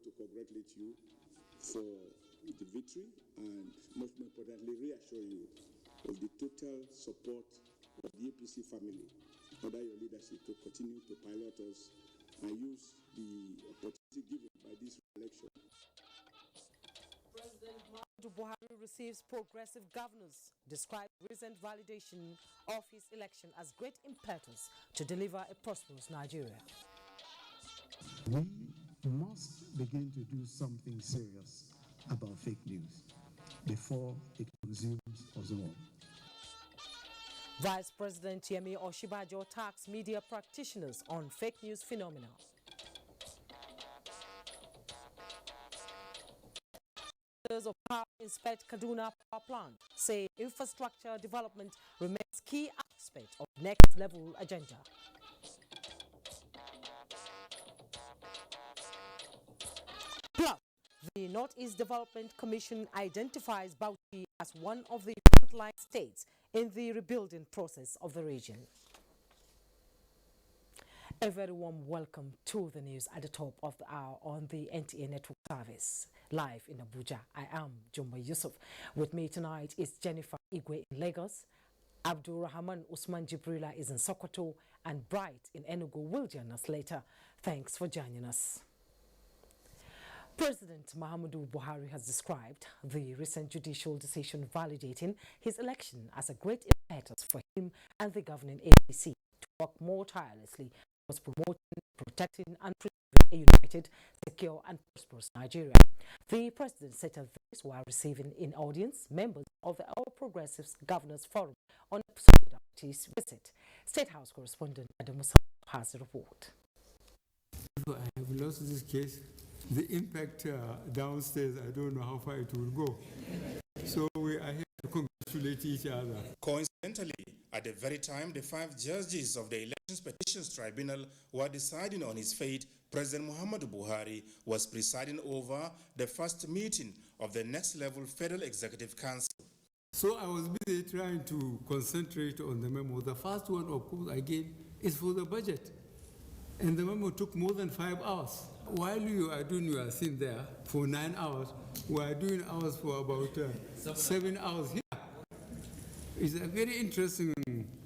to congratulate you for the victory and, most importantly, reassure you of the total support of the APC family under your leadership to continue to pilot us and use the opportunity given by this election. President Muhammadu Buhari receives progressive governors, described recent validation of his election as great impetus to deliver a prosperous Nigeria. We must begin to do something serious about fake news before it consumes us all. Vice President Yemi Osinbajo attacks media practitioners on fake news phenomena. Ministers of Power inspect Kaduna Power Plant, say infrastructure development remains key aspect of next level agenda. Plus, the Northeast Development Commission identifies Bauchi as one of the frontline states in the rebuilding process of the region. A very warm welcome to the news at the top of the hour on the NTA Network Service. Live in Abuja, I am Jumbo Yusuf. With me tonight is Jennifer Igwe in Lagos, Abdul Rahman Usman Jibrila is in Sokoto, and Bright in Enugu will join us later. Thanks for joining us. President Muhammadu Buhari has described the recent judicial decision validating his election as a great impetus for him and the governing APC to work more tirelessly towards promoting, protecting and preserving a united, secure and prosperous Nigeria. The president said this while receiving in audience members of the All Progressives Governors Forum on a solidarity's visit. State House correspondent Adam Musa has the report. I have lost this case. The impact downstairs, I don't know how far it will go. So we are here to congratulate each other. Coincidentally, at the very time the 5 judges of the Elections Petitions Tribunal were deciding on his fate, President Muhammadu Buhari was presiding over the first meeting of the next level Federal Executive Council. So I was busy trying to concentrate on the memo. The first one, of course, again, is for the budget. And the memo took more than 5 hours. While you are doing your thing there for 9 hours, we are doing ours for about 7 hours here. It's a very interesting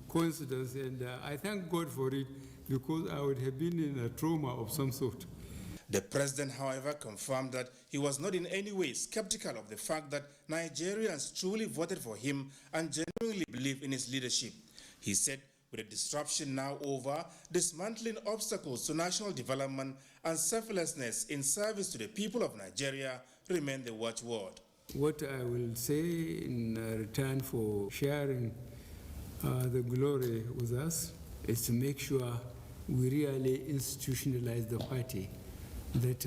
coincidence, and I thank God for it, because I would have been in a trauma of some sort. The president, however, confirmed that he was not in any way skeptical of the fact that Nigerians truly voted for him and genuinely believe in his leadership. He said, with the disruption now over, dismantling obstacles to national development and selflessness in service to the people of Nigeria remain the watchword. What I will say in return for sharing the glory with us is to make sure we really institutionalize the party, that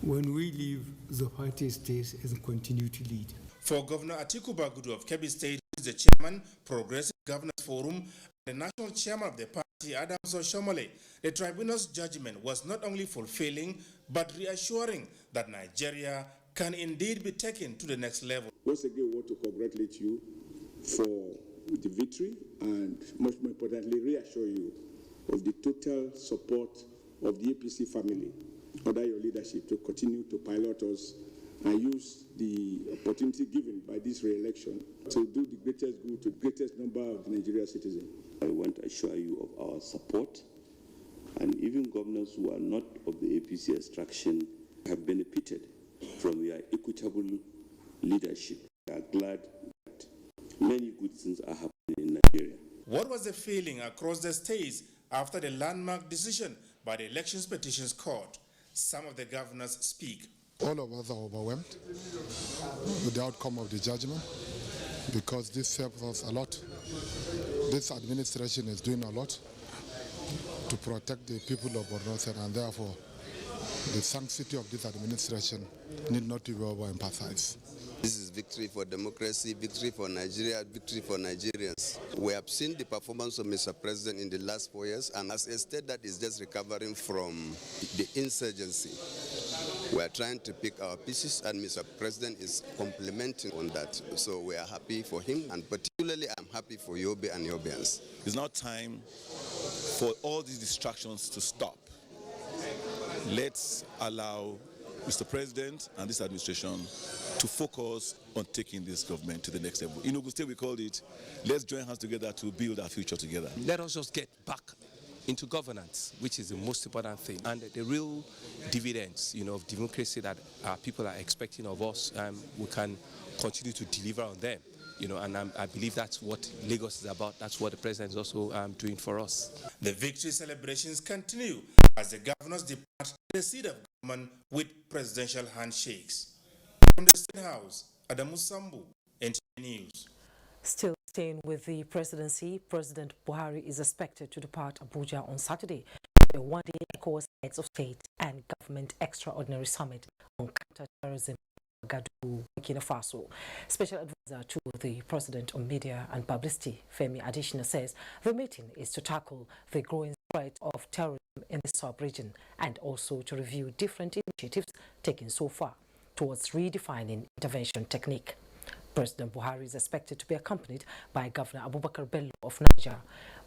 when we leave, the party stays and continue to lead. For Governor Atiku Bagudu of Kebbi State, who is the chairman, Progressive Governors Forum, and the national chairman of the party, Adams Oshomole, the tribunal's judgment was not only fulfilling, but reassuring that Nigeria can indeed be taken to the next level. Once again, I want to congratulate you for the victory and, most importantly, reassure you of the total support of the APC family under your leadership to continue to pilot us and use the opportunity given by this re-election to do the greatest good to the greatest number of the Nigerian citizens. I want to assure you of our support, and even governors who are not of the APC extraction have benefited from your equitable leadership. We are glad that many good things are happening in Nigeria. What was the feeling across the states after the landmark decision by the Elections Petitions Court? Some of the governors speak. All of us are overwhelmed with the outcome of the judgment, because this helps us a lot. This administration is doing a lot to protect the people of Borno, and therefore the sanctity of this administration need not to be overemphasized. This is victory for democracy, victory for Nigeria, victory for Nigerians. We have seen the performance of Mr. President in the last 4 years, and as a state that is just recovering from the insurgency, we are trying to pick our pieces, and Mr. President is complimenting on that. So we are happy for him, and particularly I'm happy for Yobe and Yobeans. It's now time for all these distractions to stop. let's allow Mr. President and this administration to focus on taking this government to the next level. In Ogun State, we called it, let's join hands together to build our future together. Let us just get back into governance, which is the most important thing, and the real dividends, of democracy that our people are expecting of us, we can continue to deliver on them. And I believe that's what Lagos is about. That's what the president is also doing for us. The victory celebrations continue as the governors depart the seat of government with presidential handshakes. From the State House, Adamu Sambu, NTN News. Still staying with the presidency, President Buhari is expected to depart Abuja on Saturday for a one-day ECOWAS Heads of State and Government Extraordinary Summit on counter-terrorism in Ouagadougou, Burkina Faso. Special advisor to the President on Media and Publicity, Femi Adesina, says the meeting is to tackle the growing threat of terrorism in the sub-region and also to review different initiatives taken so far towards redefining intervention technique. President Buhari is expected to be accompanied by Governor Abubakar Bello of Niger,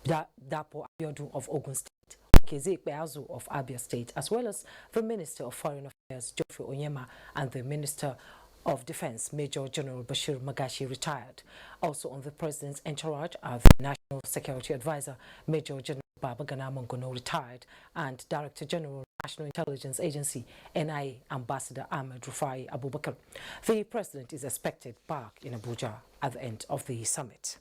Dapo Abiodun of Ogun State, Okezie Ikpeazu of Abia State, as well as the Minister of Foreign Affairs, Geoffrey Onyema, and the Minister of Defense, Major General Bashir Magashi, retired. Also on the President's entourage are the National Security Advisor, Major General Babagana Mongono, retired, and Director General National Intelligence Agency, NIA, Ambassador Ahmed Rufai Abubakar. The President is expected back in Abuja at the end of the summit.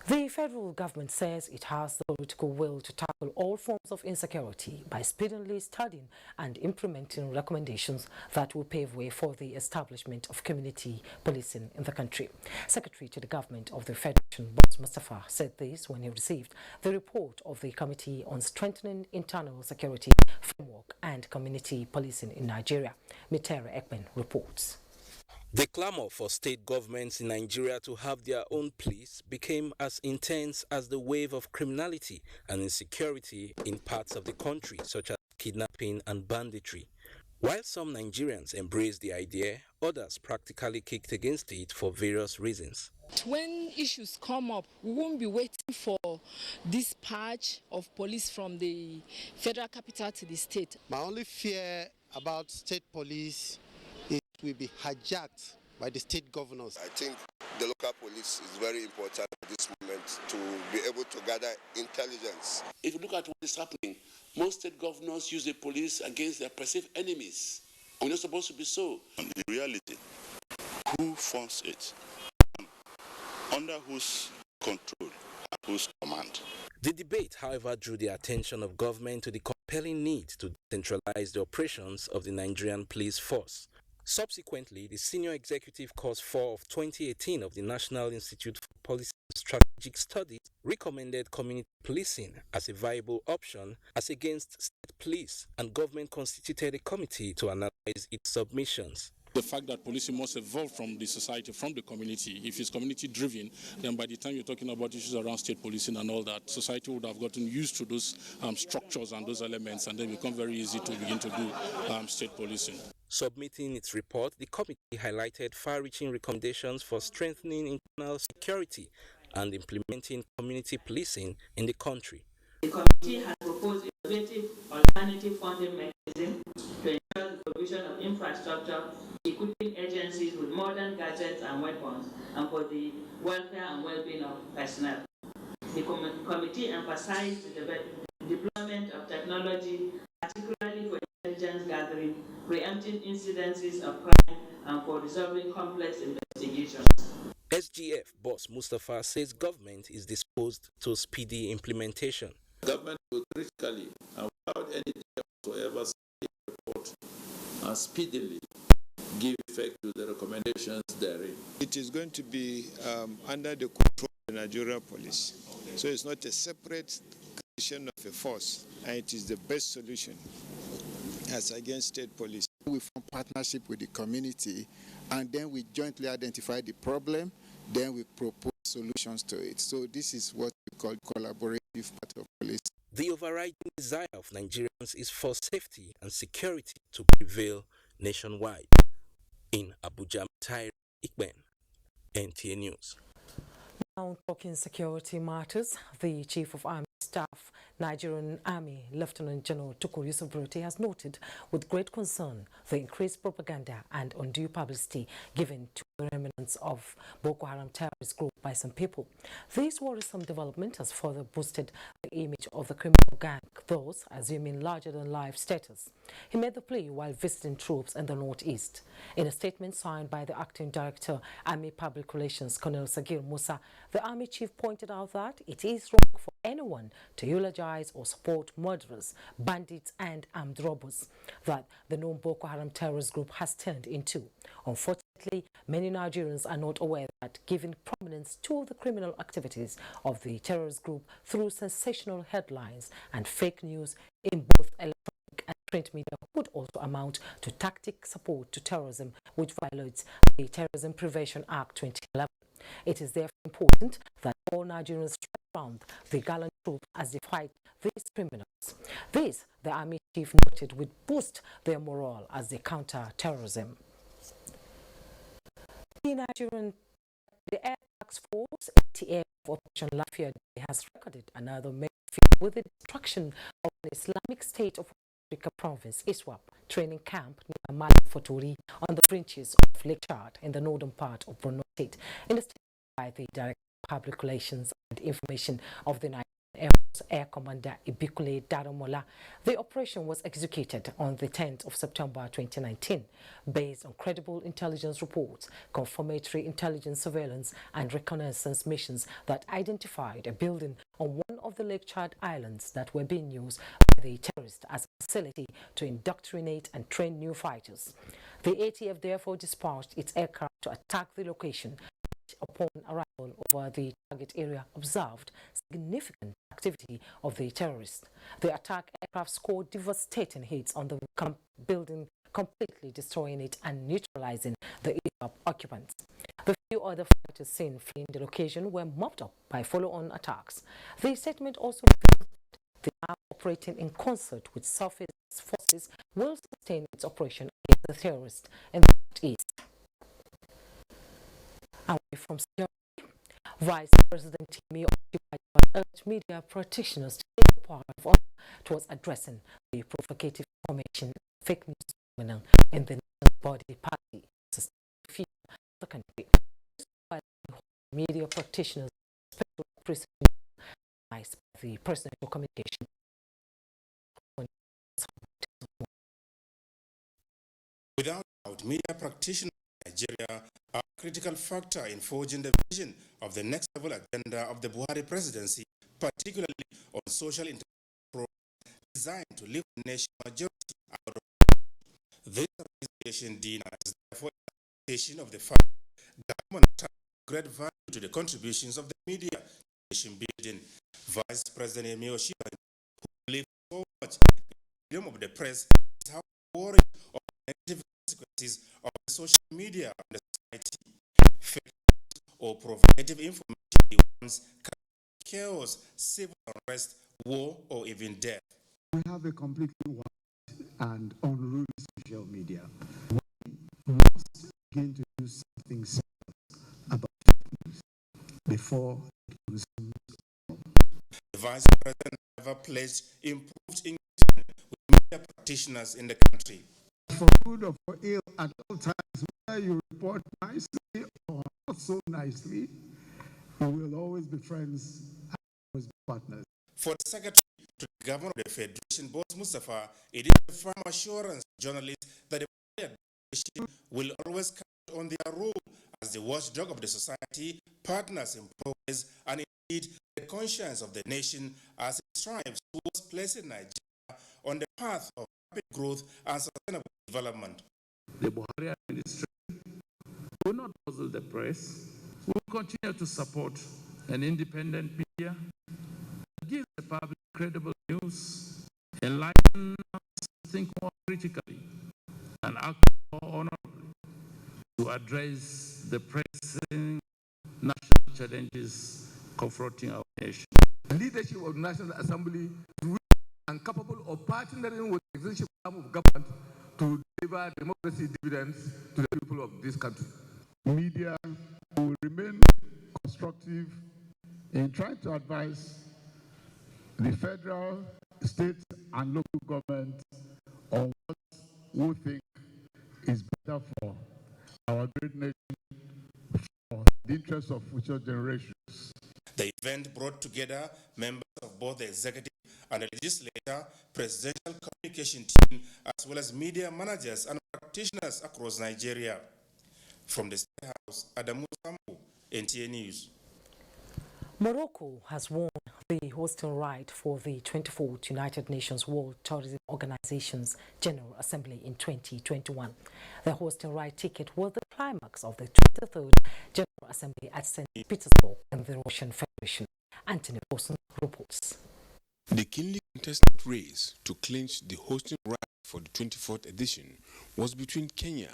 The federal government says it has the political will to tackle all forms of insecurity by speedily studying and implementing recommendations that will pave way for the establishment of community policing in the country. Secretary to the Government of the Federation, Boss Mustafa, said this when he received the report of the Committee on Strengthening Internal Security Framework and Community Policing in Nigeria. Mitera Ekben reports. The clamor for state governments in Nigeria to have their own police became as intense as the wave of criminality and insecurity in parts of the country, such as kidnapping and banditry. While some Nigerians embraced the idea, others practically kicked against it for various reasons. When issues come up, we won't be waiting for dispatch of police from the federal capital to the state. My only fear about state police will be hijacked by the state governors. I think the local police is very important at this moment to be able to gather intelligence. If you look at what is happening, most state governors use the police against their perceived enemies. We're not supposed to be so. In reality, who funds it? Under whose control and whose command? The debate, however, drew the attention of government to the compelling need to decentralize the operations of the Nigerian police force. Subsequently, the Senior Executive Course 4 of 2018 of the National Institute for Policy and Strategic Studies recommended community policing as a viable option as against state police, and government constituted a committee to analyze its submissions. The fact that policing must evolve from the society, from the community. If it's community driven, then by the time you're talking about issues around state policing and all that, society would have gotten used to those structures and those elements, and then become very easy to begin to do state policing. Submitting its report, the committee highlighted far-reaching recommendations for strengthening internal security and implementing community policing in the country. The committee has proposed innovative alternative funding mechanism to ensure the provision of infrastructure, equipping agencies with modern gadgets and weapons, and for the welfare and well-being of personnel. The committee emphasized the deployment of technology, particularly for intelligence gathering, preempting incidences of crime, and for resolving complex investigations. SGF boss Mustafa says government is disposed to speedy implementation. Government will critically and without any delay whatsoever report and speedily give effect to the recommendations therein. It is going to be under the control of the Nigerian police. So it's not a separate creation of a force, and it is the best solution as against state police. We form partnership with the community, and then we jointly identify the problem, then we propose solutions to it. So this is what we call collaborative part of police. The overriding desire of Nigerians is for safety and security to prevail nationwide. In Abuja, Tyre Ikben, NTA News. Now talking security matters, the Chief of Army Staff Staff, Nigerian Army Lieutenant General Tukur Yusuf Burute has noted with great concern the increased propaganda and undue publicity given to the remnants of Boko Haram terrorist group by some people. This worrisome development has further boosted the image of the criminal gang, those assuming larger-than-life status. He made the plea while visiting troops in the northeast. In a statement signed by the Acting Director, Army Public Relations, Colonel Sagir Musa, the Army Chief pointed out that it is wrong for anyone to eulogize or support murderers, bandits and armed robbers that the known Boko Haram terrorist group has turned into. Unfortunately, many Nigerians are not aware that giving prominence to the criminal activities of the terrorist group through sensational headlines and fake news in both electronic and print media would also amount to tactic support to terrorism, which violates the Terrorism Prevention Act 2011. It is therefore important that all Nigerians surround the gallant troops as they fight these criminals. This, the Army Chief noted, would boost their morale as they counter terrorism. The Air Task Force ATF Operation Lafayette has recorded another major feat with the destruction of an Islamic State of Africa province, ISWAP, training camp near Mali Foturi on the fringes of Lake Chad in the northern part of Borno State. In a statement by the Director of Public Relations and Information of the Nigerian Air Force Air Commander Ibikule Daramola, the operation was executed on the 10th of September 2019 based on credible intelligence reports, confirmatory intelligence surveillance and reconnaissance missions that identified a building on one of the Lake Chad islands that were being used by the terrorists as a facility to indoctrinate and train new fighters. The ATF therefore dispatched its aircraft to attack the location. Upon arrival over the target area, observed significant activity of the terrorists. The attack aircraft scored devastating hits on the building, completely destroying it and neutralizing the occupants. The few other fighters seen fleeing the location were mopped up by follow-on attacks. The statement also revealed that the army operating in concert with surface forces will sustain its operation against the terrorists in the northeast. Away from security, Vice President Timi urged media practitioners to take part towards addressing the provocative information and fake news phenomenon in the national body party to feed the country. Media practitioners, special appreciation by the presidential communication. Without doubt, media practitioners in Nigeria are a critical factor in forging the vision of the next level agenda of the Buhari presidency, particularly on social intervention programs designed to lift the nation majority out of poverty. This organization denies therefore interpretation of the fact that government attaches great value to the contributions of the media to nation building. Vice President Emi Oshiba, who believes so much in the freedom of the press, is how worried of the negative consequences of the social media on the society. Fake news or provocative information can cause chaos, civil unrest, war, or even death. We have a completely wild and unruly social media. We must begin to do something serious about fake news before it consumes. The Vice President ever pledged improved engagement with media practitioners in the country. For good or for ill, at all times, whether you report nicely or not so nicely, we will always be friends and always be partners. For the Secretary to the Governor of the Federation, Boss Mustafa, it is a firm assurance to journalists that the administration will always count on their role as the watchdog of the society, partners in progress, and indeed the conscience of the nation as it strives towards placing Nigeria on the path of rapid growth and sustainable development. The Buhari administration will not muzzle the press. We will continue to support an independent media that gives the public credible news, enlighten us to think more critically, and act more honorably to address the pressing national challenges confronting our nation. The leadership of the National Assembly is willing and capable of partnering with the executive arm of government to deliver democracy dividends to the people of this country. Media will remain constructive in trying to advise the federal, state, and local government on what we think is better for our great nation, for the interests of future generations. The event brought together members of both the executive and the legislature, presidential communication team, as well as media managers and practitioners across Nigeria. From the State House, Adamu Sambu, NTA News. Morocco has won the hosting right for the 24th United Nations World Tourism Organization's General Assembly in 2021. The hosting right ticket was the climax of the 23rd General Assembly at St. Petersburg in the Russian Federation. Anthony Wilson reports. The keenly contested race to clinch the hosting right for the 24th edition was between Kenya,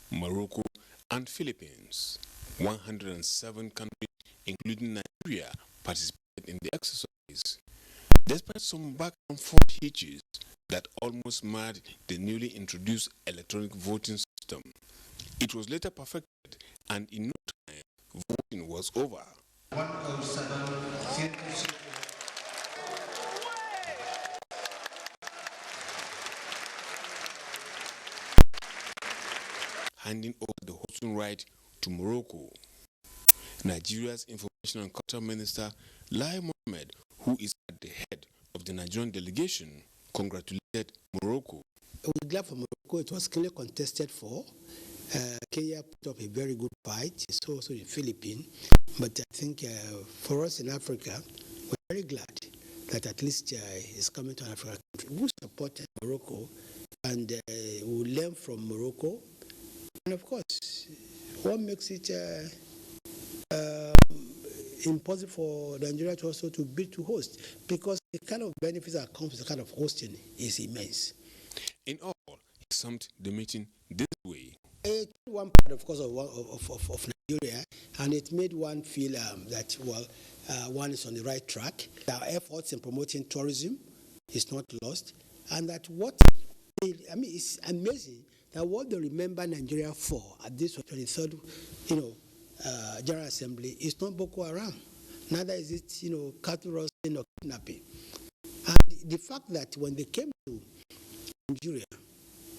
Morocco, and Philippines. 107 countries, including Nigeria, participated in the exercise. Despite some back and forth hitches that almost marred the newly introduced electronic voting system, it was later perfected, and in no time, voting was over. 107. Handing over the hosting right to Morocco. Nigeria's Information and Culture Minister, Lai Mohammed, who is at the head of the Nigerian delegation, congratulated Morocco. We're glad for Morocco. It was clearly contested for. Kenya put up a very good fight. So also the Philippines. But I think for us in Africa, we're very glad that at least it's coming to an African country. We support Morocco and we'll learn from Morocco. And of course, what makes it impossible for Nigeria to also to bid to host? Because the kind of benefits that comes with the kind of hosting is immense. In all, he summed the meeting this way. It one part, of course, of Nigeria, and it made one feel that, well, one is on the right track. Our efforts in promoting tourism is not lost, and that it's amazing that what they remember Nigeria for at this 23rd, General Assembly is not Boko Haram. Neither is it, cattle roasting or kidnapping. And the fact that when they came to Nigeria,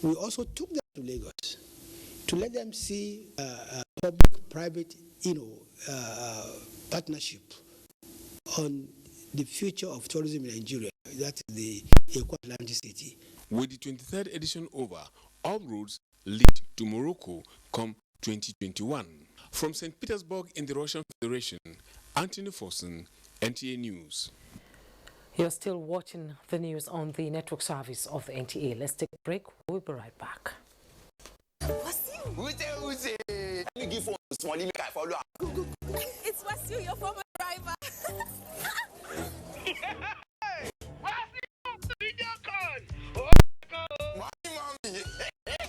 we also took them to Lagos to let them see public-private, partnership on the future of tourism in Nigeria. That is the Eko Atlantic City. With the 23rd edition over, all roads lead to Morocco come 2021. From St. Petersburg in the Russian Federation, Anthony Fossen, NTA News. You're still watching the news on the network service of the NTA. Let's take a break. We'll be right back. It's Wasil, your former driver.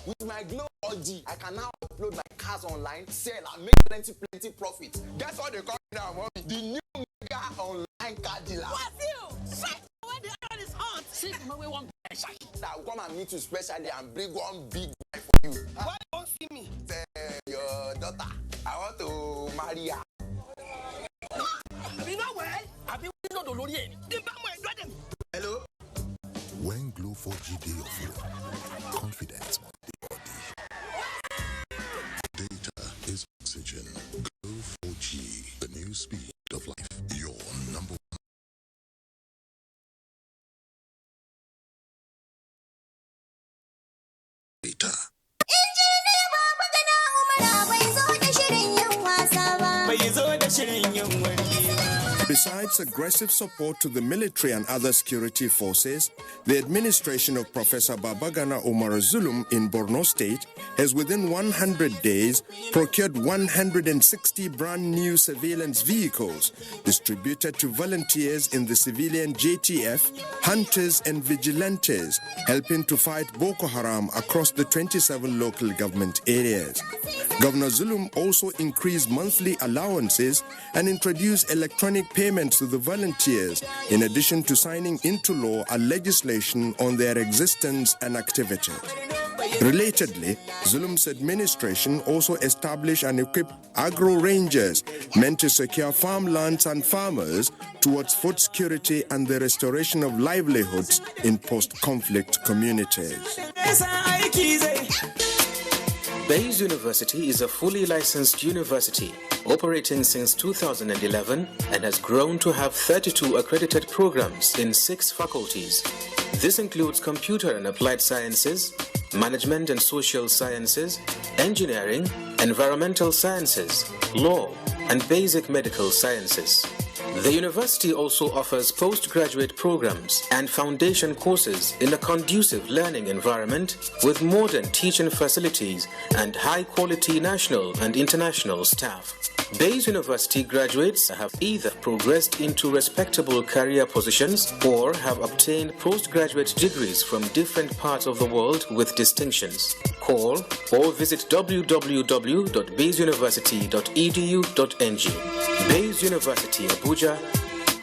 With my Glow OG, I can now upload my cars online, sell, and make plenty profit. That's what they call it now, mommy. The new mega online car dealer. Wasil, shut when the iron is hot. See, we want special. Now come and meet you specially and bring one big guy for you. Why you won't see me? Your daughter. I want to marry her. You know well? I've been waiting on the Lord. Hello? When Glow 4G day of flow, confidence on the body. Data is oxygen. Glow 4G, the new speed of life. Your number one. Data. Besides aggressive support to the military and other security forces, the administration of Professor Babagana Umar Zulum in Borno State has within 100 days procured 160 brand new surveillance vehicles distributed to volunteers in the civilian JTF, hunters and vigilantes, helping to fight Boko Haram across the 27 local government areas. Governor Zulum also increased monthly allowances and introduced electronic payments to the volunteers, in addition to signing into law a legislation on their existence and activities. Relatedly, Zulum's administration also established and equipped agro-rangers meant to secure farmlands and farmers towards food security and the restoration of livelihoods in post-conflict communities. Bayes University is a fully licensed university operating since 2011 and has grown to have 32 accredited programs in 6 faculties. This includes computer and applied sciences, management and social sciences, engineering, environmental sciences, law, and basic medical sciences. The university also offers postgraduate programs and foundation courses in a conducive learning environment with modern teaching facilities and high-quality national and international staff. Bayes University graduates have either progressed into respectable career positions or have obtained postgraduate degrees from different parts of the world with distinctions. Call or visit www.bayesuniversity.edu.ng. Bayes University, Abuja.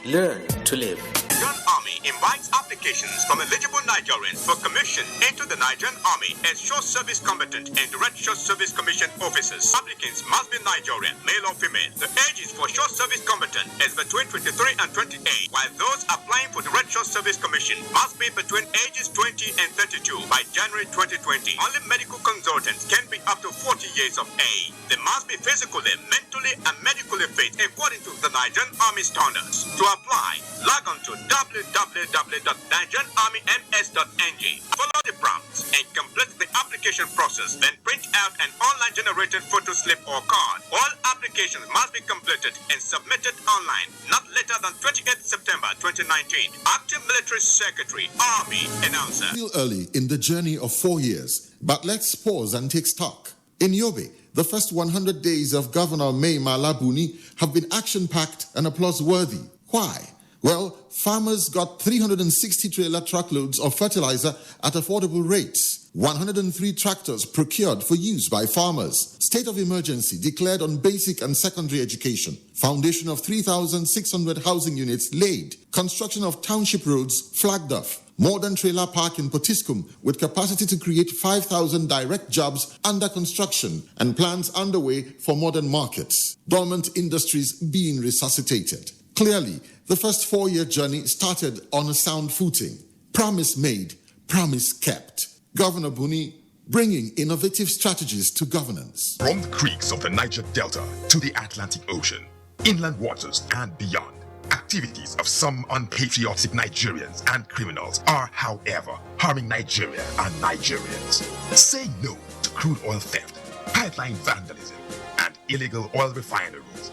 Learn to live. Nigerian Army invites applications from eligible Nigerians for commission into the Nigerian Army as short service combatant and direct short service commission officers. Applicants must be Nigerian, male or female. The ages for short service combatant is between 23 and 28, while those applying for direct short service commission must be between ages 20 and 32 by January 2020. Only medical consultants can be up to 40 years of age. They must be physically, mentally, and medically fit according to the Nigerian Army standards. To apply, log on to www.nigerianarmyms.ng. Follow the prompts and complete the application process. Then print out an online generated photo slip or card. All applications must be completed and submitted online, not later than 28th September 2019. Active Military Secretary, Army Announcer. Still early in the journey of 4 years, but let's pause and take stock. In Yobe, the first 100 days of Governor Mai Mala Buni have been action-packed and applause-worthy. Why? Well, farmers got 360 trailer truckloads of fertilizer at affordable rates. 103 tractors procured for use by farmers. State of emergency declared on basic and secondary education. Foundation of 3,600 housing units laid. Construction of township roads flagged off. Modern trailer park in Potiskum with capacity to create 5,000 direct jobs under construction and plans underway for modern markets. Dormant industries being resuscitated. Clearly, the first 4-year journey started on a sound footing. Promise made, promise kept. Governor Buni bringing innovative strategies to governance. From the creeks of the Niger Delta to the Atlantic Ocean, inland waters and beyond, activities of some unpatriotic Nigerians and criminals are, however, harming Nigeria and Nigerians. Say no to crude oil theft, pipeline vandalism, and illegal oil refineries.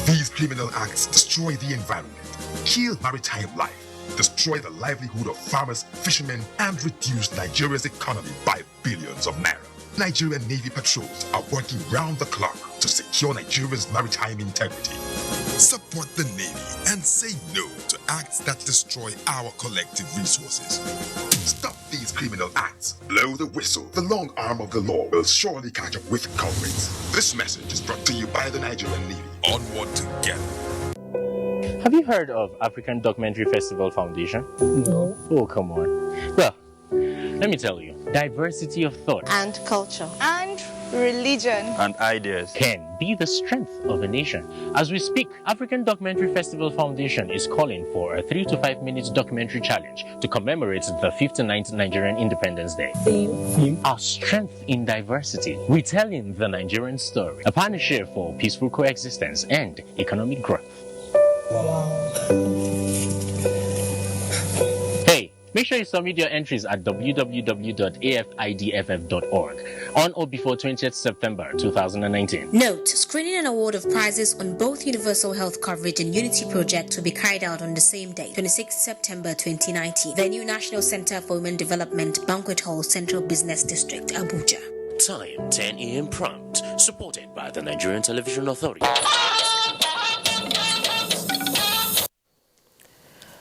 These criminal acts destroy the environment, kill maritime life, destroy the livelihood of farmers, fishermen, and reduce Nigeria's economy by billions of naira. Nigerian Navy patrols are working round the clock to secure Nigeria's maritime integrity. Support the Navy and say no to acts that destroy our collective resources. Stop these criminal acts. Blow the whistle. The long arm of the law will surely catch up with culprits. This message is brought to you by the Nigerian Navy. Onward together. Have you heard of African Documentary Festival Foundation? No. Oh, come on. Well, let me tell you. Diversity of thought and culture and religion and ideas can be the strength of a nation. As we speak, African Documentary Festival Foundation is calling for a 3 to 5 minutes documentary challenge to commemorate the 59th Nigerian Independence Day. Theme. Our strength in diversity, retelling the Nigerian story, a partnership for peaceful coexistence and economic growth. Hey, make sure you submit your entries at www.afidff.org on or before 20th September 2019. Note, screening and award of prizes on both Universal Health Coverage and Unity Project will be carried out on the same day, 26th September 2019. Venue National Center for Women Development, Banquet Hall, Central Business District, Abuja. Time 10 a.m. prompt, supported by the Nigerian Television Authority.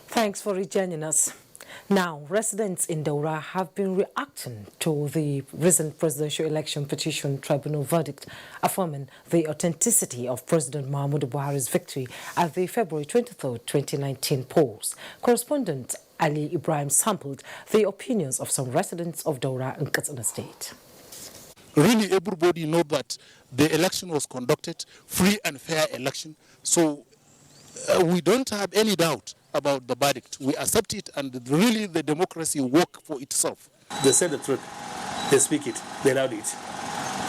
Thanks for rejoining us. Now, residents in Daura have been reacting to the recent presidential election petition tribunal verdict, affirming the authenticity of President Muhammadu Buhari's victory at the February 23, 2019 polls. Correspondent Ali Ibrahim sampled the opinions of some residents of Daura in Katsina State. Really, everybody knows that the election was conducted, free and fair election. So we don't have any doubt about the verdict. We accept it, and really the democracy work for itself. They said the truth. They speak it. They allowed it.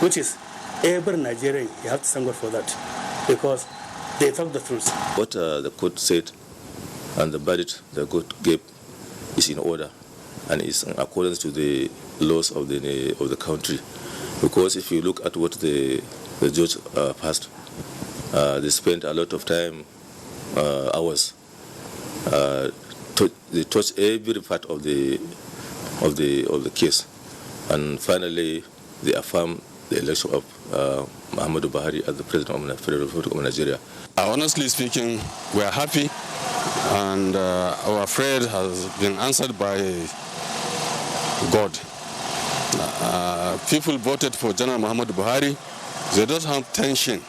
Which is, every Nigerian, you have to thank God for that. Because they talk the truth. What the court said and the verdict the court gave is in order and is in accordance to the laws of the country. Because if you look at what the judge passed, they spent a lot of time, hours. They touched every part of the case, and finally they affirmed the election of Muhammadu Buhari as the president of the Federal Republic of Nigeria. Honestly speaking, we are happy, and our prayer has been answered by God. People voted for General Muhammadu Buhari. They don't have tension.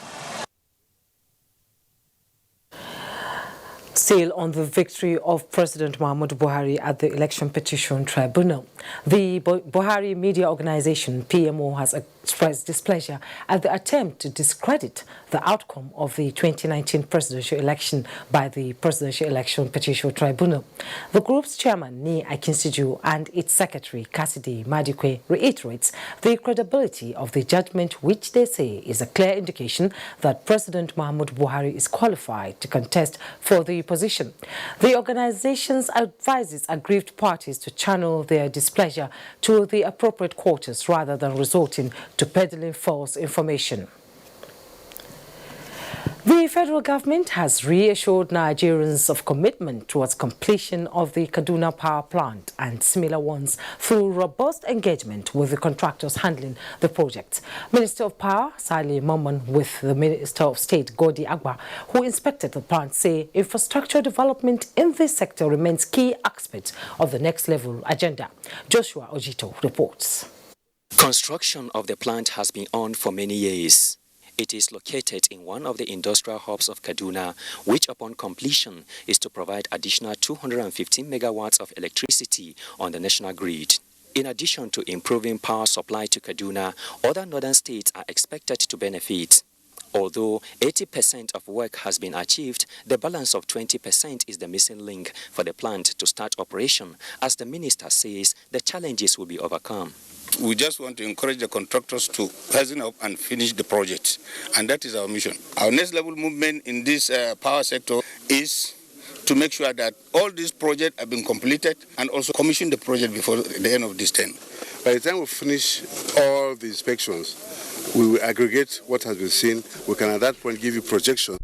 Still on the victory of President Muhammadu Buhari at the Election Petition Tribunal, the Buhari Media Organization, PMO, has expressed displeasure at the attempt to discredit the outcome of the 2019 presidential election by the Presidential Election Petition Tribunal. The group's chairman, Ni Akinsiju, and its secretary, Cassidy Madikwe, reiterates the credibility of the judgment, which they say is a clear indication that President Muhammadu Buhari is qualified to contest for the position. The organizations advises aggrieved parties to channel their displeasure to the appropriate quarters rather than resorting to peddling false information. The federal government has reassured Nigerians of commitment towards completion of the Kaduna power plant and similar ones through robust engagement with the contractors handling the project. Minister of Power, Saleh Maman, with the Minister of State, Godi Agba, who inspected the plant, say infrastructure development in this sector remains key aspect of the next level agenda. Joshua Ojito reports. Construction of the plant has been on for many years. It is located in one of the industrial hubs of Kaduna, which upon completion is to provide additional 215 megawatts of electricity on the national grid. In addition to improving power supply to Kaduna, other northern states are expected to benefit. Although 80% of work has been achieved, the balance of 20% is the missing link for the plant to start operation. As the minister says, the challenges will be overcome. We just want to encourage the contractors to hasten up and finish the project, and that is our mission. Our next level movement in this power sector is to make sure that all these projects have been completed and also commission the project before the end of this term. By the time we finish all the inspections, we will aggregate what has been seen. We can at that point give you projections.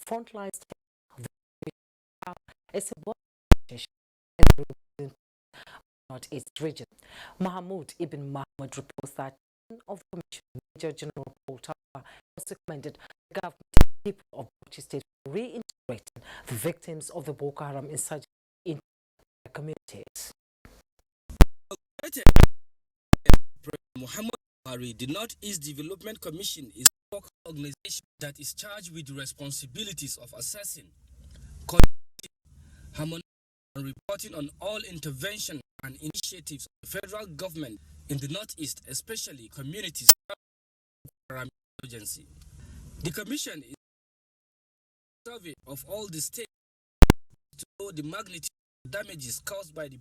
Frontline is a Northeast region. Mahmoud Ibn Mahmoud reports that of the Commission, Major General Paul Tawa also commended the government and people of Bauchi State for reintegrating the victims of the Boko Haram insurgency into their communities. Muhammad Buhari, the Northeast Development Commission is a work organization that is charged with the responsibilities of assessing, harmonizing, and reporting on all intervention and initiatives of the federal government in the Northeast, especially communities emergency. The commission is a survey of all the states to know the magnitude of damages caused by the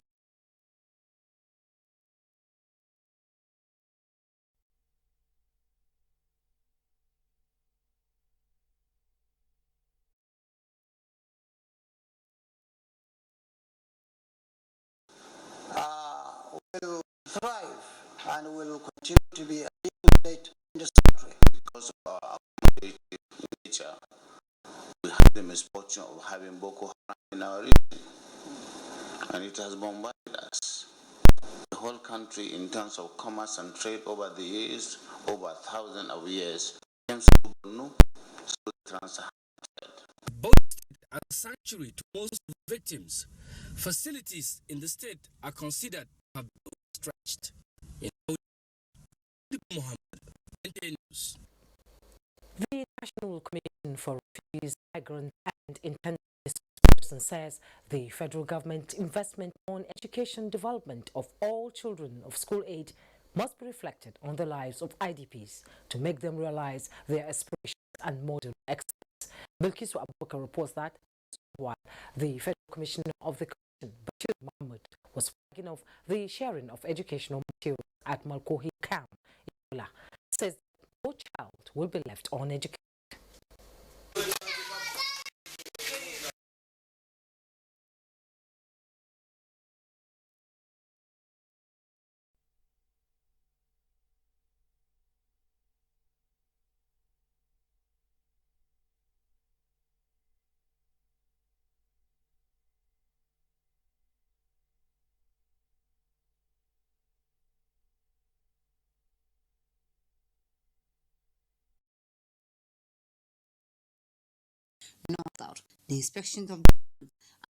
will thrive and will continue to be a state in this country because of our nature. We have the misfortune of having Boko Haram in our region, and it has bombarded us. The whole country, in terms of commerce and trade over the years, over thousands of years, came to Borno, so trans. Both are a sanctuary to most victims. Facilities in the state are considered to have been stretched. In Muhammad, News. The National Commission for Refugees, Migrants and Intended Person says the federal government investment on education development of all children of school age must be reflected on the lives of IDPs to make them realize their aspirations and model excellence. Bilkisu Abubakar reports that while the Federal Commissioner of the Commission, Bashir Mohammed, was flagging off the sharing of educational materials at Malkohi Camp in Yola, says no child will be left uneducated. North out, the inspection of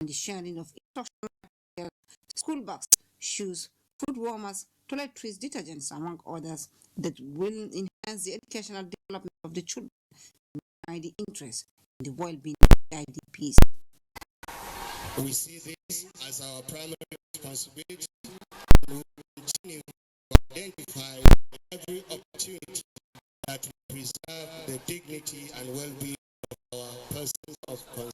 and the sharing of instructional material, school bags, shoes, food warmers, toiletries, detergents, among others, that will enhance the educational development of the children and the interest in the well-being of the IDPs. We see this as our primary responsibility. We will continue to identify every opportunity that will preserve the dignity and well-being of our persons of concern.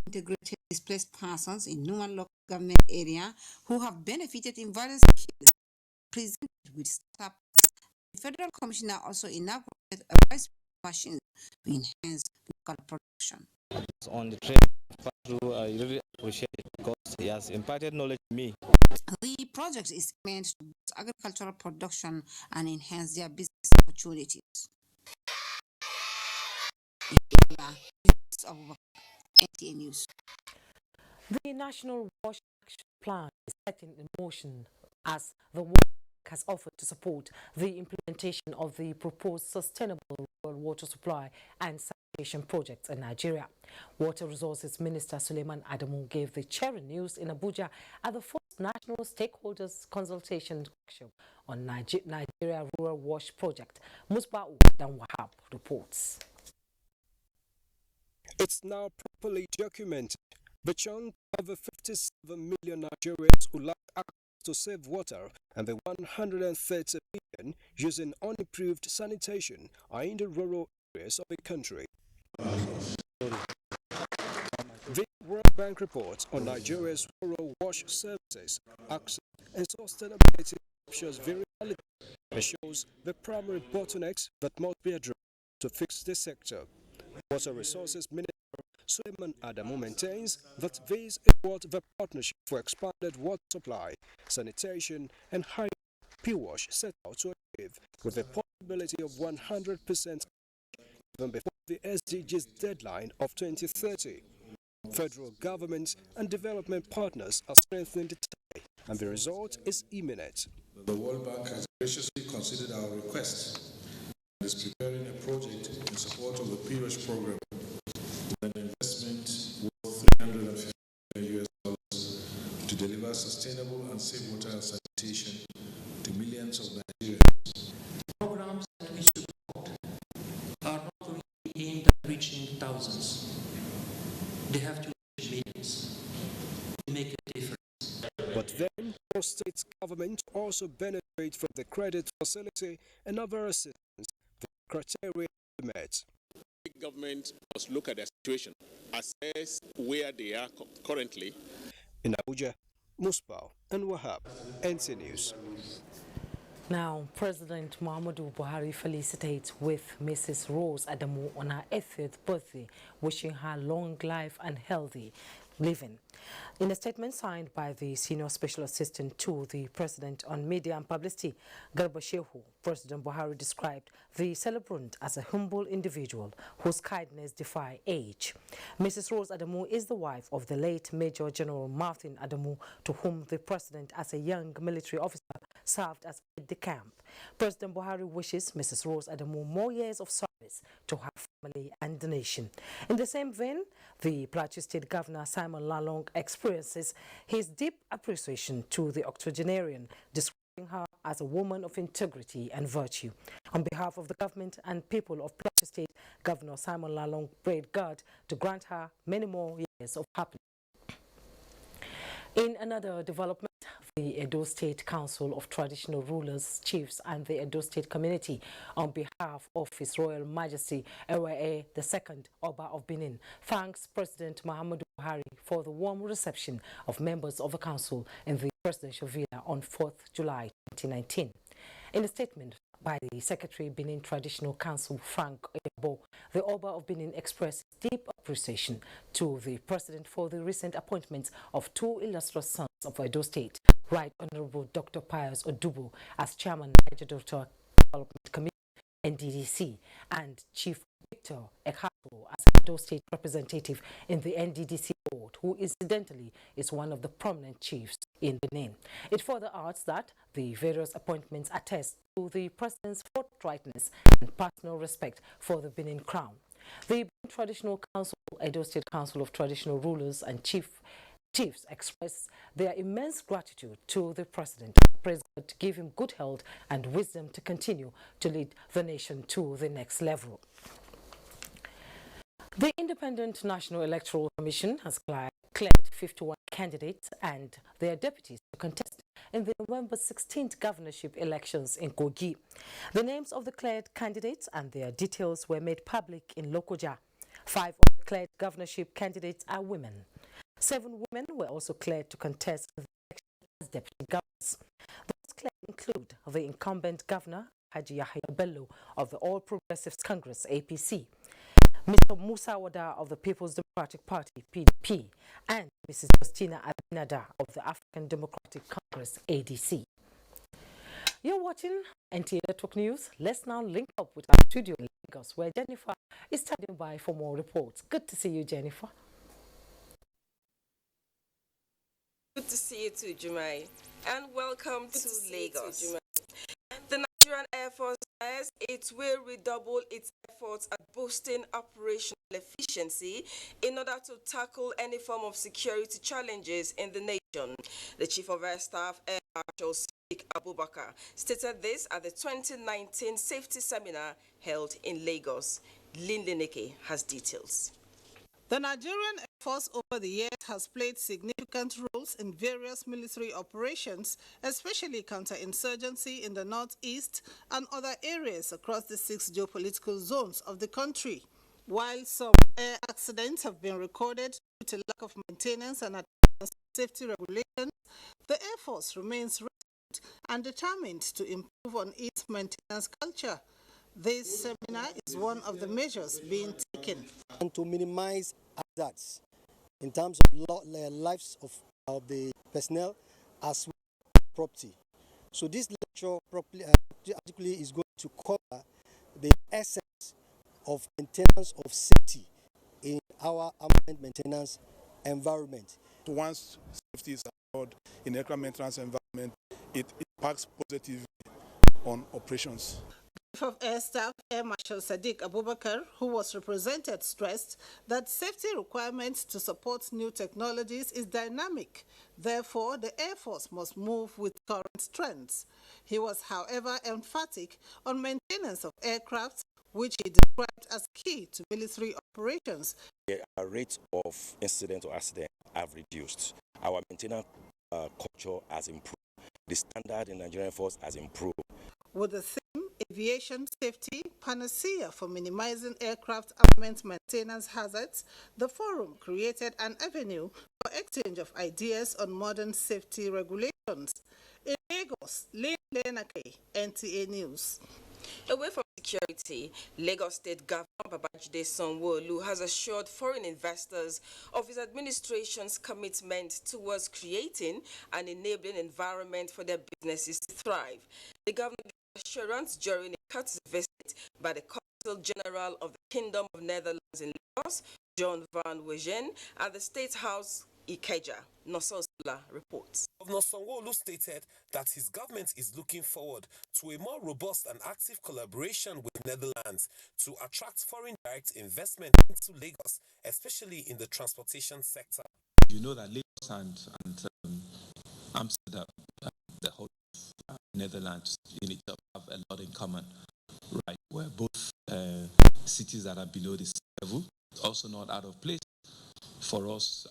Integrated displaced persons in Numan local government area who have benefited in various skills presented with startups. The Federal Commissioner also inaugurated a rice machine to enhance local production. On the trade through, I really appreciate it because he has imparted knowledge to me. The project is meant to boost agricultural production and enhance their business opportunities. NTA News. The National Wash Action Plan is setting in motion as the work has offered to support the implementation of the proposed sustainable rural water supply and sanitation projects in Nigeria. Water Resources Minister Suleiman Adamu gave the cheering news in Abuja at the first National Stakeholders Consultation Workshop on Nigeria Rural Wash Project. Musba'u Dan Wahab reports. It's now properly documented. The chunk of the 57 million Nigerians who lack access to safe water and the 130 million using unimproved sanitation are in the rural areas of the country. The World Bank report on Nigeria's rural wash services, access and sustainability shows very reality and shows the primary bottlenecks that must be addressed to fix this sector. Water Resources Minister Suleiman Adamu maintains that this is what the Partnership for Expanded Water Supply, Sanitation and High P-Wash set out to achieve, with the possibility of 100% even before the SDGs deadline of 2030. Federal government and development partners are strengthening the tie, and the result is imminent. The World Bank has graciously considered our request and is preparing a project in support of the P-Wash program with an investment worth $350 million to deliver sustainable and safe water and sanitation to millions of Nigerians. Programs that we support are not only aimed at reaching thousands, they have to reach millions to make a difference. But then, state government also benefit from the credit facility and other assistance. The criteria met. The government must look at the situation, assess where they are currently. In Abuja, Musba'u and Wahab, NC News. Now, President Muhammadu Buhari felicitates with Mrs. Rose Adamu on her 80th birthday, wishing her long life and healthy. living. In a statement signed by the Senior Special Assistant to the President on Media and Publicity, Garba Shehu, President Buhari described the celebrant as a humble individual whose kindness defies age. Mrs. Rose Adamu is the wife of the late Major General Martin Adamu, to whom the President, as a young military officer, served as aide-de-camp. President Buhari wishes Mrs. Rose Adamu more years of service to her family and the nation. In the same vein, the Plateau State Governor Simon Lalong expresses his deep appreciation to the octogenarian, describing her as a woman of integrity and virtue. On behalf of the government and people of Plateau State, Governor Simon Lalong prayed God to grant her many more years of happiness. In another development, the Edo State Council of Traditional Rulers, Chiefs and the Edo State community, on behalf of His Royal Majesty Ewe II, Oba of Benin, thanks President Muhammadu Buhari for the warm reception of members of the council in the presidential villa on 4th July 2019. In a statement by the Secretary Benin Traditional Council, Frank Ebo, the Oba of Benin expressed deep appreciation to the President for the recent appointments of two illustrious sons of Edo State, Right Honorable Dr. Pius Odubo as Chairman Niger Delta Development Committee, NDDC, and Chief Victor Ekhato as Edo State representative in the NDDC board, who incidentally is one of the prominent chiefs in Benin. It further adds that the various appointments attest to the President's forthrightness and personal respect for the Benin Crown. The Traditional Council, Edo State Council of Traditional Rulers and Chiefs express their immense gratitude to the President. Praise God to give him good health and wisdom to continue to lead the nation to the next level. The Independent National Electoral Commission has cleared 51 candidates and their deputies to contest in the November 16th governorship elections in Kogi. The names of the cleared candidates and their details were made public in Lokoja. 5 of the cleared governorship candidates are women. 7 women were also cleared to contest the election as deputy governors. Those cleared include the incumbent governor, Haji Yahya Bello of the All Progressives Congress, APC, Mr. Musa Wada of the People's Democratic Party, PDP, and Mrs. Justina Abinada of the African Democratic Congress, ADC. You're watching NTA Network News. Let's now link up with our studio in Lagos, where Jennifer is standing by for more reports. Good to see you, Jennifer. Good to see you too, Jumai, and welcome to Lagos. The Nigerian Air Force says it will redouble its efforts at boosting operational efficiency in order to tackle any form of security challenges in the nation. The Chief of Air Staff, Air Marshal Sadiq Abubakar, stated this at the 2019 Safety Seminar held in Lagos. Lynn Leneke has details. The Nigerian Air Force over the years has played significant roles in various military operations, especially counter-insurgency in the northeast and other areas across the 6 geopolitical zones of the country. While some air accidents have been recorded due to lack of maintenance and safety regulations, the Air Force remains resolute and determined to improve on its maintenance culture. This seminar is one of the measures being taken. And to minimize hazards in terms of lives of the personnel as well as property. So this lecture article is going to cover the essence of maintenance of safety in our armament maintenance environment. Once safety is assured in aircraft maintenance environment, it impacts positively on operations. Chief of Air Staff, Air Marshal Sadiq Abubakar, who was represented, stressed that safety requirements to support new technologies is dynamic. Therefore, the Air Force must move with current trends. He was, however, emphatic on maintenance of aircraft, which he described as key to military operations. The rates of incident or accident have reduced. Our maintenance culture has improved. The standard in the Nigerian Force has improved. With the theme, Aviation Safety, Panacea for Minimizing Aircraft Armament Maintenance Hazards, the forum created an avenue for exchange of ideas on modern safety regulations. In Lagos, Lynn Lenake, NTA News. Away from security, Lagos State Governor Babajide Sanwo-Olu has assured foreign investors of his administration's commitment towards creating an enabling environment for their businesses to thrive. The governor gave assurance during a courtesy visit by the Consul General of the Kingdom of Netherlands in Lagos, John van Wejen, at the State House Ikeja. Nososula reports. Governor Sanwo-Olu stated that his government is looking forward to a more robust and active collaboration with Netherlands to attract foreign direct investment into Lagos, especially in the transportation sector. You know that Lagos and Amsterdam, the whole Netherlands in itself have a lot in common, right? We're both cities that are below the sea level, also not out of place for us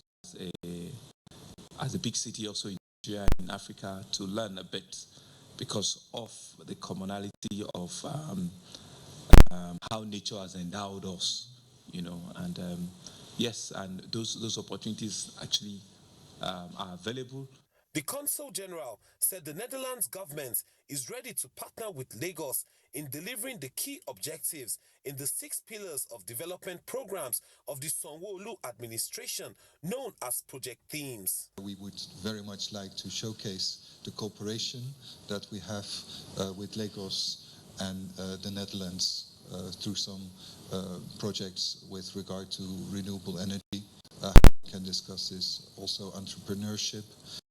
as a big city also in Nigeria and in Africa to learn a bit because of the commonality of how nature has endowed us, you know, and yes, and those opportunities actually are available. The Consul General said the Netherlands government is ready to partner with Lagos in delivering the key objectives in the 6 pillars of development programs of the Sanwo-Olu administration, known as Project Themes. We would very much like to showcase the cooperation that we have with Lagos and the Netherlands through some projects with regard to renewable energy. We can discuss this, also entrepreneurship.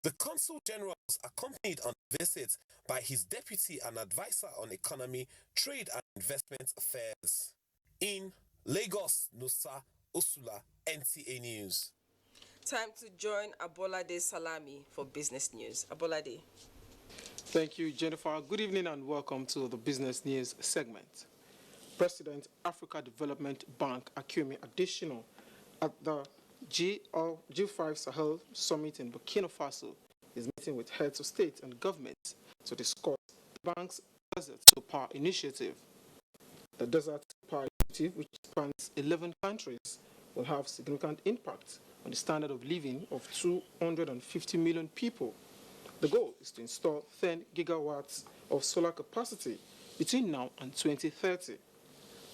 The Consul General was accompanied on the visit by his deputy and advisor on economy, trade and investment affairs. In Lagos, Nusa Osula, NTA News. Time to join Abolade Salami for business news. Abolade. Thank you, Jennifer. Good evening and welcome to the business news segment. President Africa Development Bank Akumi Additional at the G5 Sahel Summit in Burkina Faso is meeting with heads of state and government to discuss the bank's Desert to Power initiative. The Desert to Power initiative, which spans 11 countries, will have significant impact on the standard of living of 250 million people. The goal is to install 10 gigawatts of solar capacity between now and 2030.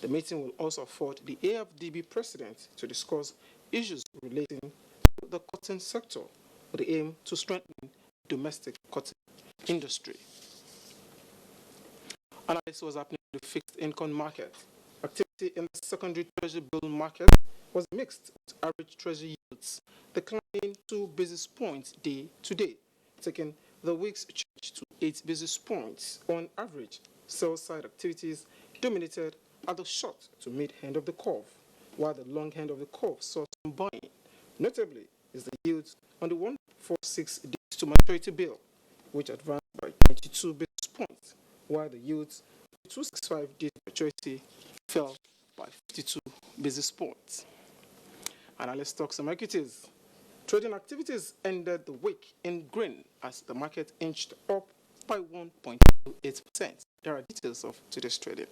The meeting will also afford the AFDB president to discuss issues relating to the cotton sector with the aim to strengthen domestic cotton industry. Analysis was happening in the fixed income market. Activity in the secondary treasury bill market was mixed, with average treasury yields declining 2 basis points day to day, taking the week's change to 8 basis points on average. Sell-side activities dominated at the short to mid-end of the curve, while the long end of the curve saw some buying. Notably is the yield on the 146 days to maturity bill, which advanced by 22 basis points, while the yields on the 265 days maturity fell by 52 basis points. And now let's talk some equities. Trading activities ended the week in green as the market inched up by 1.28%. There are details of today's trading.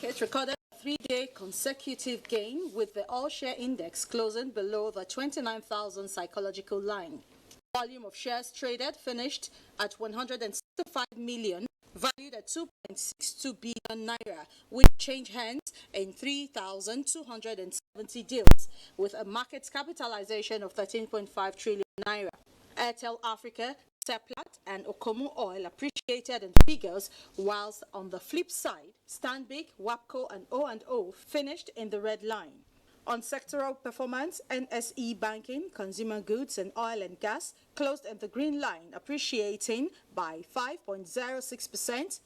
It recorded a 3-day consecutive gain, with the all-share index closing below the 29,000 psychological line. Volume of shares traded finished at 165 million, valued at 2.62 billion naira, which changed hands in 3,270 deals, with a market capitalization of 13.5 trillion naira. Airtel Africa, Seplat and Okomu Oil appreciated in figures, whilst on the flip side, Stanbic, WAPCO and O&O finished in the red line. On sectoral performance, NSE Banking, Consumer Goods and Oil and Gas closed in the green line, appreciating by 5.06%,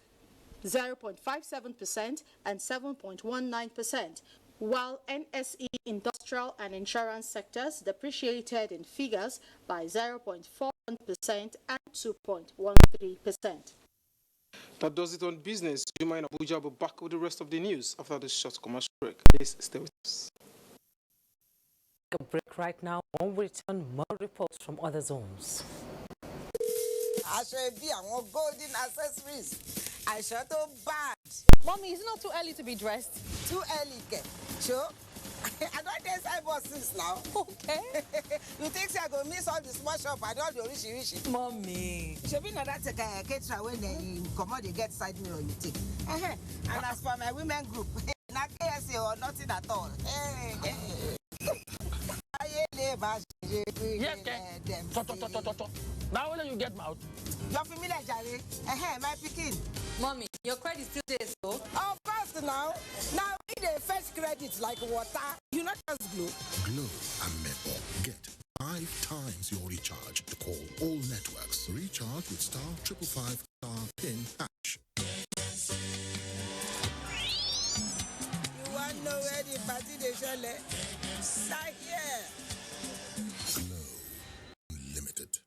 0.57% and 7.19%, while NSE Industrial and Insurance sectors depreciated in figures by 0.41% and 2.13%. That does it on business. You mind Abuja will be back with the rest of the news after this short commercial break. Please stay with us. A break right now. When we return, more reports from other zones. Golden accessories. I shot bad. Mommy, it's not too early to be dressed. Too early, get. Sure. I don't take side buses now. Okay. You think I go miss all the small shop and all the rishi? Mommy. Should be not that take a caterer when they come out, they get side mirror you take. And as for my women group, not KSA or nothing at all. Now when you get mouth. You're familiar, Jerry. My picking. Mommy, your credit still there, so? Of course now. Now we dey fetch credit like water. You not just Glow. Glow and Maple. Get 5 times your recharge to call all networks. Recharge with *555*PIN#. You want to know where the party they shall let? Start here. Glow Unlimited.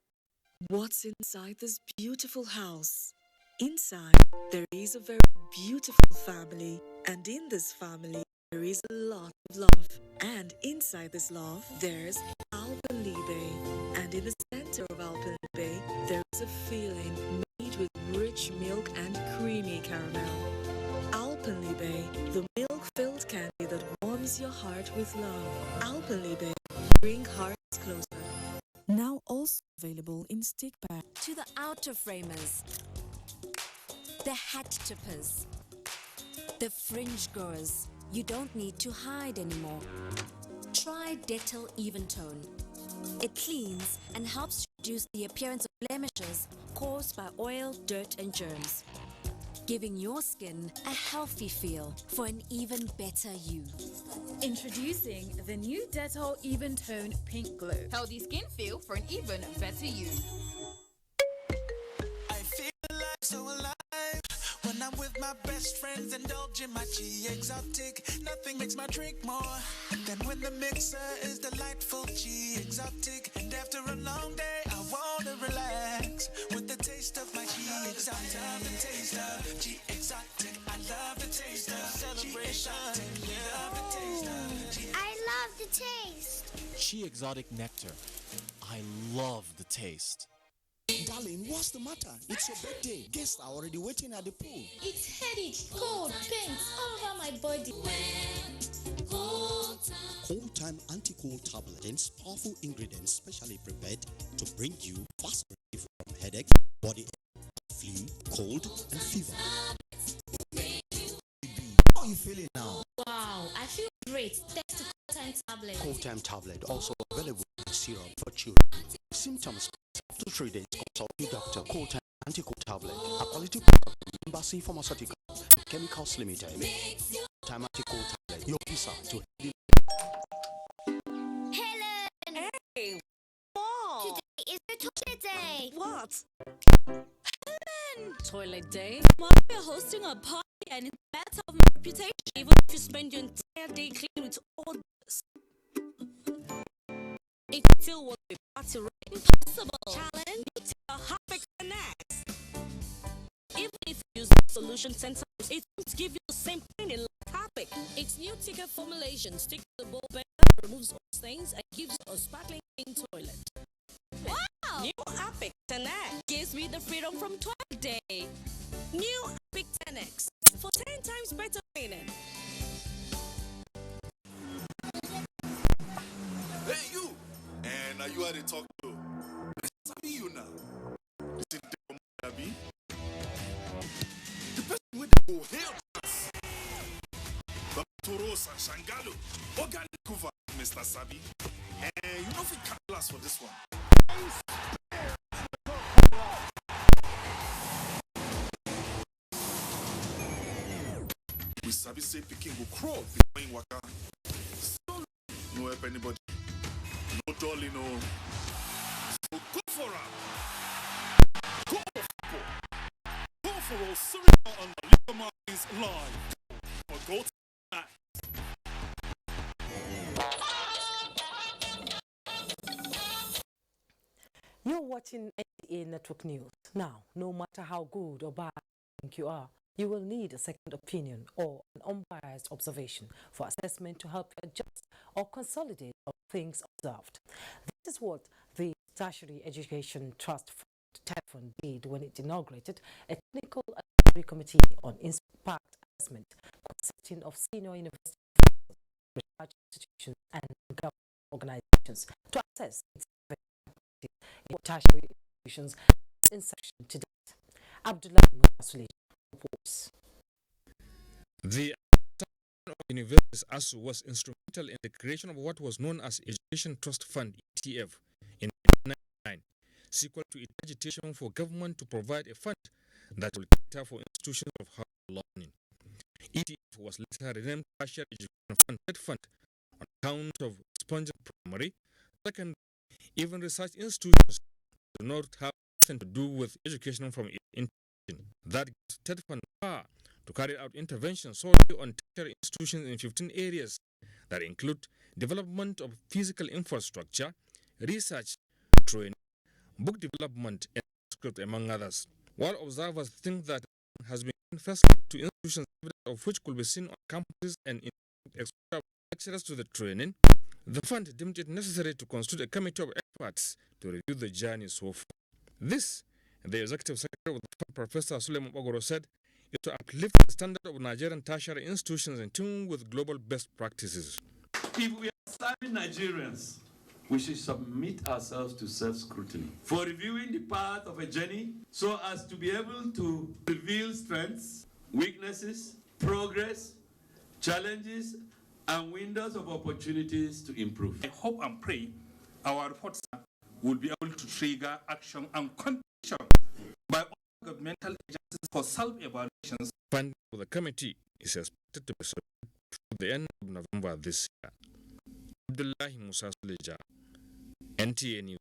What's inside this beautiful house? Inside, there is a very beautiful family. And in this family, there is a lot of love. And inside this love, there's Alpenliebe. And in the center of Alpenliebe, there is a feeling made with rich milk and creamy caramel. Alpenliebe, the milk-filled candy that warms your heart with love. Alpenliebe, bring hearts closer. Now also available in stick pack. To the outer framers, the hat tippers, the fringe growers, you don't need to hide anymore. Try Dettol Even Tone. It cleans and helps reduce the appearance of blemishes caused by oil, dirt and germs, giving your skin a healthy feel for an even better you. Introducing the new Dettol Even Tone Pink Glow. Healthy skin feel for an even better you. I feel like so alive when I'm with my best friends, indulging my G exotic. Nothing makes my drink more than when the mixer is delightful G exotic. And after a long day, I wanna relax with the taste of my G exotic. I love the taste of G exotic. I love the taste of celebration. Love the taste of G. I love the taste. She Exotic Nectar. I love the taste. Darling, what's the matter? It's your birthday. Guests are already waiting at the pool. It's headache, cold, pains all over my body. Cold Time Anti-Cold Tablet and powerful ingredients specially prepared to bring you fast relief from headache, body ache, flu, cold, and fever. How are you feeling now? Wow, I feel great. Thanks to Cold Time tablet. Cold Time Tablet also available in syrup for children. Symptoms after 3 days, consult your doctor. Cold Time Anti-Cold Tablet, a quality product from Embassy Pharmaceutical Chemicals Limited. Time Anti-Cold Tablet, your visa to healthy. Helen! Hey, Mom! Today is the toilet day. What? Helen! Toilet day? Mom, we're hosting a party and it's a matter of my reputation. Even if you spend your entire day cleaning with all this, it still won't be party right. Impossible! Challenge to a Harpic next. Even if you use solution 10 times, it won't give you the same cleaning like Harpic. Its new thicker formulation sticks to the ball better, removes all stains, and gives you a sparkling clean toilet. Wow! New Harpic 10X gives me the freedom from toilet day. New Harpic 10X for 10 times better cleaning. Hey, you! And are you at the talk to? I see you now. Sit down, Abby. The person with the go help us. Torosa Shangalo, Organic Kuva, Mr. Sabi. And you know if we can't last for this one. We Sabi say Peking will crawl behind Waka. So, no help anybody. No dolly, no. So go for her. Go for Go for all Suriname on the Liquor Martins live. Or go to that. You're watching NTA Network News. Now, no matter how good or bad you think you are, you will need a second opinion or an unbiased observation for assessment to help you adjust or consolidate on things observed. This is what the Tertiary Education Trust Fund did when it inaugurated a technical advisory committee on impact assessment consisting of senior university research institutions and government organizations to assess its in tertiary institutions inception to date. Abdullah Musasulej reports. The Universities ASU was instrumental in the creation of what was known as Education Trust Fund (ETF) in 1999, sequel to its agitation for government to provide a fund that will cater for institutions of higher learning. ETF was later renamed Tertiary Education Fund on account of expunging primary, secondary, even research institutions do not have anything to do with education from intention. That gives Ted Fund power to carry out interventions solely on tertiary institutions in 15 areas that include development of physical infrastructure, research, training, book development, and script, among others. While observers think that has been firstly to institutions of which could be seen on campuses and exposure lecturers to the training, the fund deemed it necessary to constitute a committee of experts to review the journey so far. This, the executive secretary of the fund, Professor Suleiman Ogoro, said, is to uplift the standard of Nigerian tertiary institutions in tune with global best practices. If we are serving Nigerians, we should submit ourselves to self-scrutiny for reviewing the path of a journey so as to be able to reveal strengths, weaknesses, progress, challenges, and windows of opportunities to improve. I hope and pray our reports will be able to trigger action and competition by all governmental agencies for self-evaluations. Funding for the committee is expected to be submitted through the end of November this year. Abdullahi Musa Suleja, NTA News.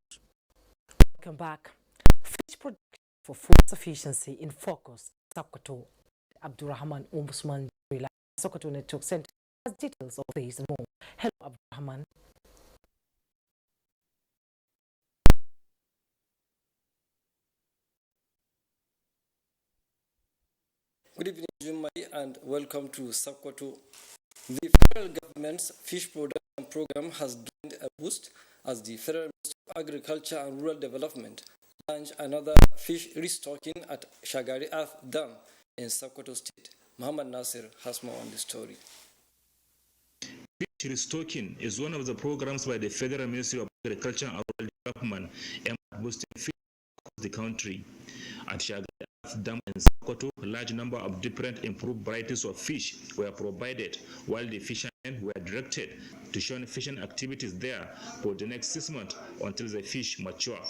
Welcome back. Fish production for food sufficiency in focus. Sokoto Abdurrahman Ombudsman Sokoto Network Center has details of this and more. Hello, Abdurrahman. Good evening, Jumai, and welcome to Sokoto. The federal government's fish production program has gained a boost as the Federal Ministry of Agriculture and Rural Development launched another fish restocking at Shagari Earth Dam in Sokoto State. Muhammad Nasir has more on the story. Fish restocking is one of the programs by the Federal Ministry of Agriculture and Rural Development aimed at boosting fish across the country. At Shagari Earth Dam in Sokoto, a large number of different improved varieties of fish were provided, while the fishermen were directed to shun fishing activities there for the next 6 months until the fish mature.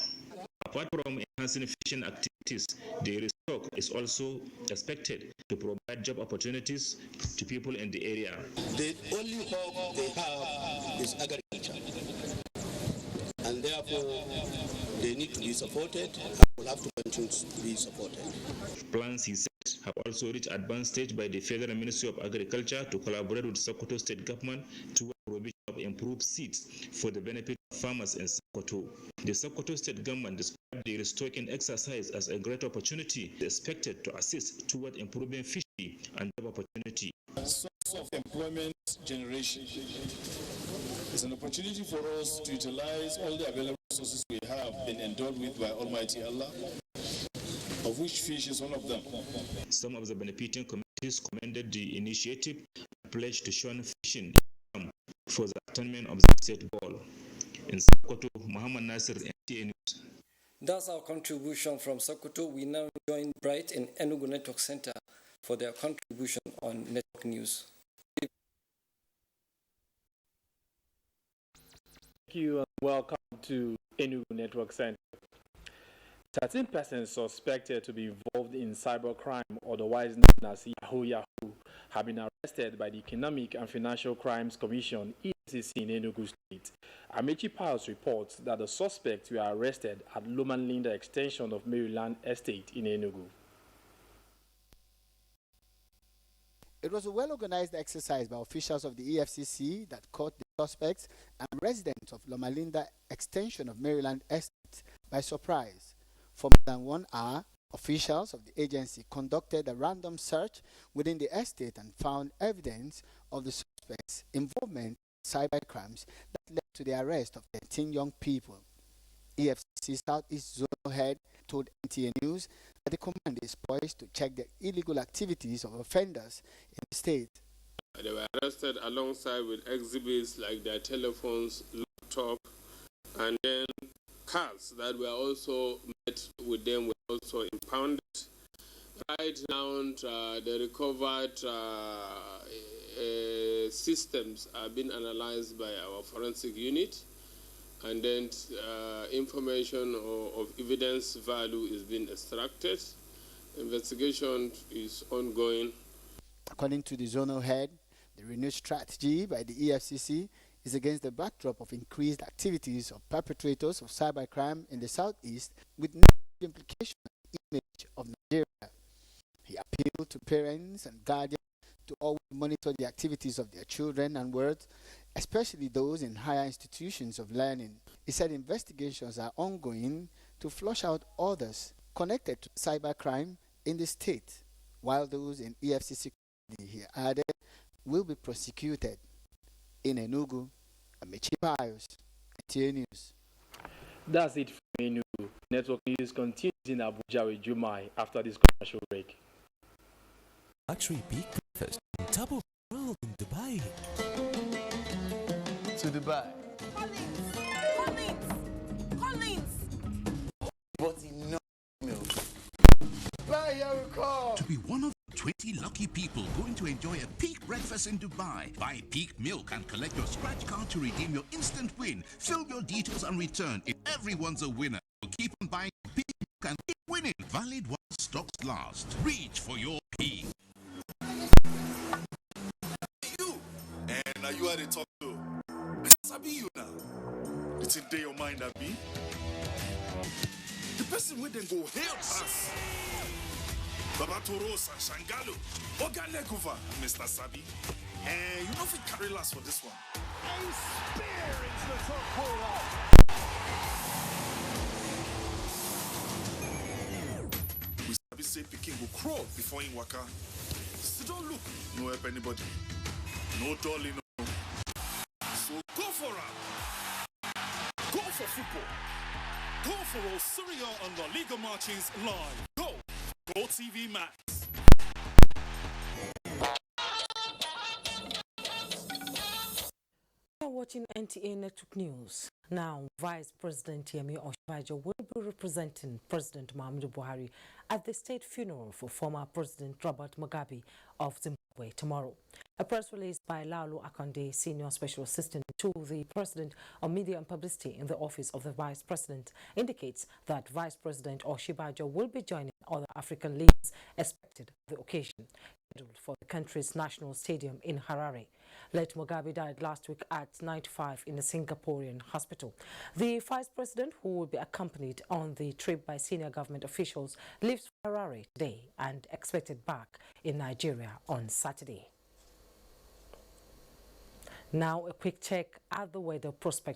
Apart from enhancing fishing activities, the restock is also expected to provide job opportunities to people in the area. The only hope they have is agriculture, and therefore they need to be supported and will have to continue to be supported. Plans, he said, have also reached advanced stage by the Federal Ministry of Agriculture to collaborate with Sokoto State Government toward provision of improved seeds for the benefit of farmers in Sokoto. The Sokoto State Government described the restocking exercise as a great opportunity expected to assist toward improving fishery and job opportunity. Source of employment generation is an opportunity for us to utilize all the available resources we have been endowed with by Almighty Allah, of which fish is one of them. Some of the benefiting committees commended the initiative and pledged to shun fishing for the attainment of the state goal. In Sokoto, Muhammad Nasir, NTA News. That's our contribution from Sokoto. We now join Bright in Enugu Network Center for their contribution on network news. Thank you and welcome to Enugu Network Center. 13 persons suspected to be involved in cybercrime, otherwise known as Yahoo, have been arrested by the Economic and Financial Crimes Commission (EFCC) in Enugu State. Amechi Piles reports that the suspects were arrested at Loman Linda extension of Maryland Estate in Enugu. It was a well-organized exercise by officials of the EFCC that caught the suspects and residents of Loma Linda extension of Maryland Estate by surprise. For more than 1 hour, officials of the agency conducted a random search within the estate and found evidence of the suspects' involvement in cybercrimes that led to the arrest of 13 young people. EFCC Southeast Zone Head told NTA News that the command is poised to check the illegal activities of offenders in the state. They were arrested alongside with exhibits like their telephones, laptop, and then cars that were also met with them were also impounded. Right now, the recovered systems are being analyzed by our forensic unit, and then information of evidence value is being extracted. Investigation is ongoing. According to the zonal head, the renewed strategy by the EFCC is against the backdrop of increased activities of perpetrators of cybercrime in the southeast, with negative implications on the image of Nigeria. He appealed to parents and guardians to always monitor the activities of their children and wards, especially those in higher institutions of learning. He said investigations are ongoing to flush out others connected to cybercrime in the state, while those in EFCC, he added, will be prosecuted. In Enugu, Amici Pius, NTA News. That's it from Enugu. Network News continues in Abuja with Jumai after this commercial break. Luxury peak breakfast on top of the world in Dubai. To Dubai. Collins! But enough milk. Buy your car. To be one of 20 lucky people going to enjoy a peak breakfast in Dubai. Buy peak milk and collect your scratch card to redeem your instant win. Fill your details and return. If everyone's a winner, so keep on buying peak milk and keep winning. Valid while stocks last. Reach for your peak. You! And now you are the talk to. I be you now. It's in day your mind, Abi. The person with them go help us. Baba Torosa, Shangalo, Ogalekuva, Mr. Sabi. And you know if we carry last for this one. A spear into the top corner. We Sabi say Peking will crawl before in waka. So don't look, no help anybody. No dolly, no. So go for it. Go for football. Go for Osirio on the Liga Marches live. Go! Go TV Max. You're watching NTA Network News. Now, Vice President Yemi Osinbajo will be representing President Muhammadu Buhari at the state funeral for former President Robert Mugabe of Zimbabwe tomorrow. A press release by Laulu Akande, Senior Special Assistant to the President of Media and Publicity in the Office of the Vice President, indicates that Vice President Osinbajo will be joining other African leaders expected at the occasion, scheduled for the country's national stadium in Harare. Late Mugabe died last week at 95 in a Singaporean hospital. The Vice President, who will be accompanied on the trip by senior government officials, leaves for Harare today and expected back in Nigeria on Saturday. Now a quick check at the weather prospect